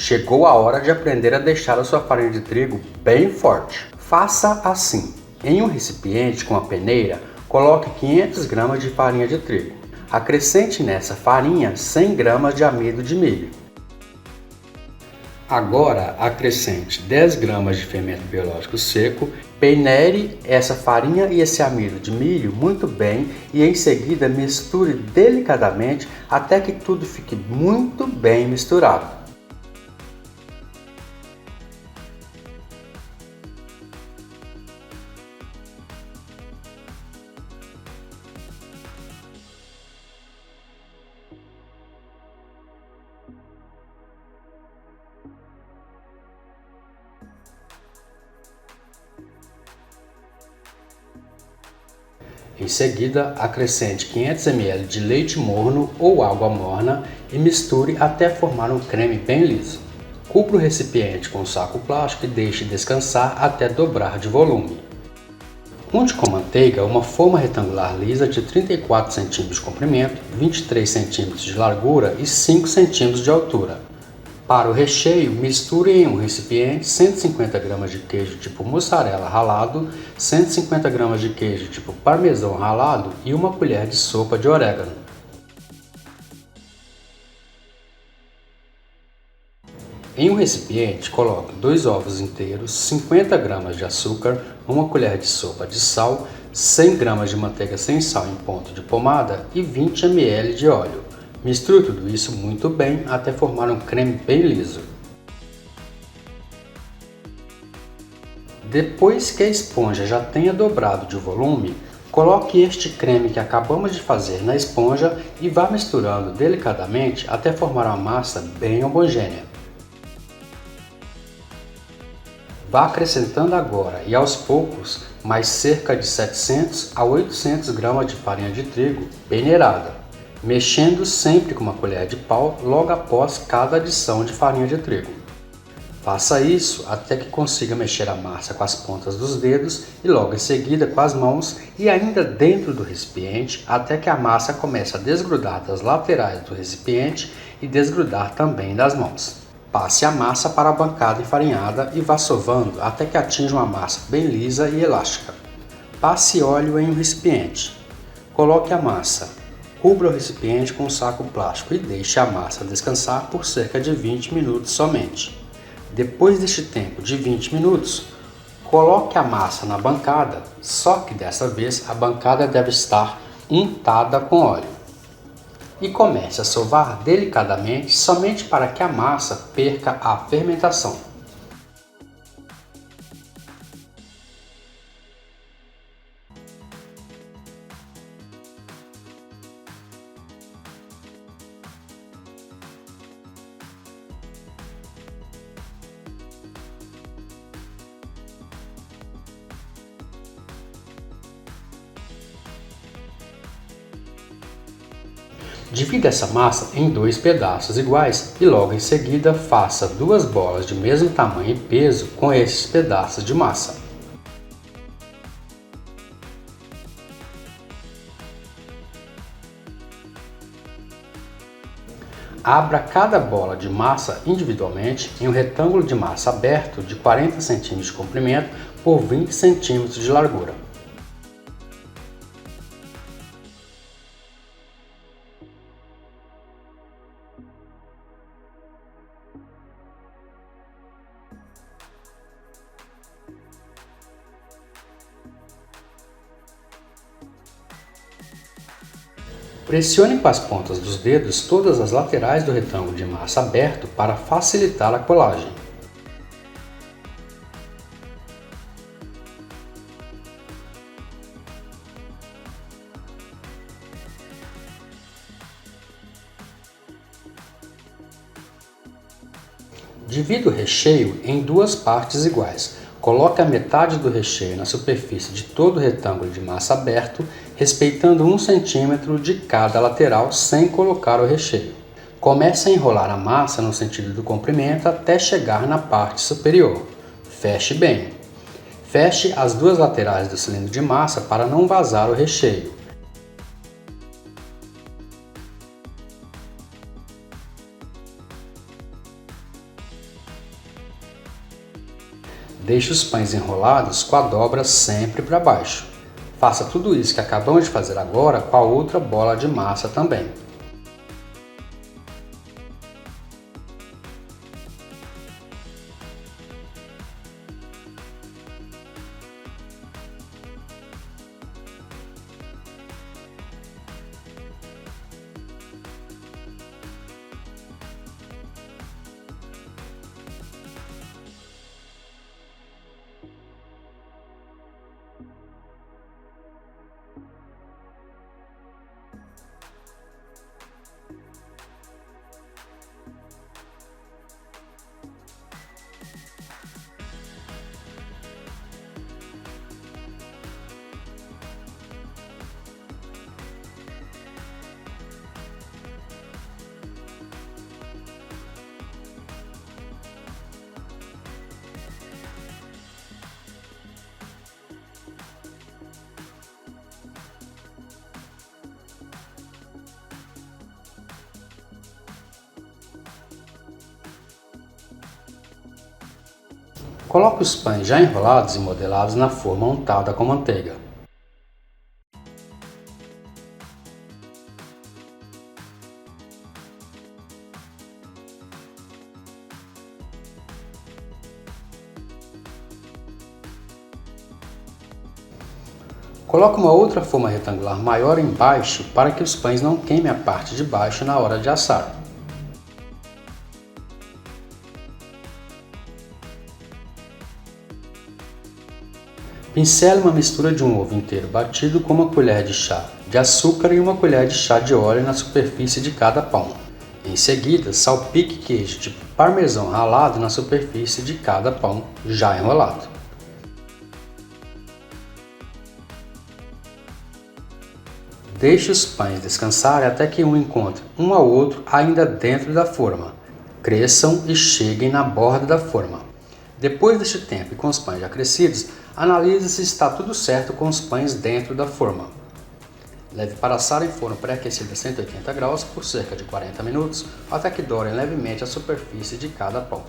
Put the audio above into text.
chegou a hora de aprender a deixar a sua farinha de trigo bem forte. Faça assim. Em um recipiente com a peneira, coloque 500 gramas de farinha de trigo. Acrescente nessa farinha 100 gramas de amido de milho. Agora acrescente 10 gramas de fermento biológico seco, peneire essa farinha e esse amido de milho muito bem e em seguida misture delicadamente até que tudo fique muito bem misturado. Em seguida, acrescente 500 ml de leite morno ou água morna e misture até formar um creme bem liso. Cubra o recipiente com um saco plástico e deixe descansar até dobrar de volume. Unte com manteiga uma forma retangular lisa de 34 cm de comprimento, 23 cm de largura e 5 cm de altura. Para o recheio, misture em um recipiente 150 gramas de queijo tipo mussarela ralado, 150 gramas de queijo tipo parmesão ralado e uma colher de sopa de orégano. Em um recipiente, coloque 2 ovos inteiros, 50 gramas de açúcar, uma colher de sopa de sal, 100 gramas de manteiga sem sal em ponto de pomada e 20 ml de óleo. Misture tudo isso muito bem até formar um creme bem liso. Depois que a esponja já tenha dobrado de volume, coloque este creme que acabamos de fazer na esponja e vá misturando delicadamente até formar uma massa bem homogênea. Vá acrescentando agora e aos poucos mais cerca de 700 a 800 gramas de farinha de trigo peneirada, mexendo sempre com uma colher de pau logo após cada adição de farinha de trigo. Faça isso até que consiga mexer a massa com as pontas dos dedos e logo em seguida com as mãos e ainda dentro do recipiente até que a massa comece a desgrudar das laterais do recipiente e desgrudar também das mãos. Passe a massa para a bancada enfarinhada e vá sovando até que atinja uma massa bem lisa e elástica. Passe óleo em um recipiente. Coloque a massa. Cubra o recipiente com um saco plástico e deixe a massa descansar por cerca de 20 minutos somente. Depois deste tempo de 20 minutos, coloque a massa na bancada, só que dessa vez a bancada deve estar untada com óleo. E comece a sovar delicadamente somente para que a massa perca a fermentação. Divida essa massa em 2 pedaços iguais e logo em seguida faça 2 bolas de mesmo tamanho e peso com esses pedaços de massa. Abra cada bola de massa individualmente em um retângulo de massa aberto de 40 cm de comprimento por 20 cm de largura. Pressione com as pontas dos dedos todas as laterais do retângulo de massa aberto para facilitar a colagem. Divida o recheio em 2 partes iguais. Coloque a metade do recheio na superfície de todo o retângulo de massa aberto, respeitando 1 cm de cada lateral sem colocar o recheio. Comece a enrolar a massa no sentido do comprimento até chegar na parte superior. Feche bem. Feche as 2 laterais do cilindro de massa para não vazar o recheio. Deixe os pães enrolados com a dobra sempre para baixo. Faça tudo isso que acabamos de fazer agora com a outra bola de massa também. Coloque os pães já enrolados e modelados na forma untada com manteiga. Coloque uma outra forma retangular maior embaixo para que os pães não queimem a parte de baixo na hora de assar. Pincele uma mistura de um ovo inteiro batido com uma colher de chá de açúcar e uma colher de chá de óleo na superfície de cada pão. Em seguida, salpique queijo tipo parmesão ralado na superfície de cada pão já enrolado. Deixe os pães descansarem até que um encontre um ao outro ainda dentro da forma. Cresçam e cheguem na borda da forma. Depois deste tempo e com os pães já crescidos, analise se está tudo certo com os pães dentro da forma. Leve para assar em forno pré-aquecido a 180 graus por cerca de 40 minutos, até que dourem levemente a superfície de cada pão.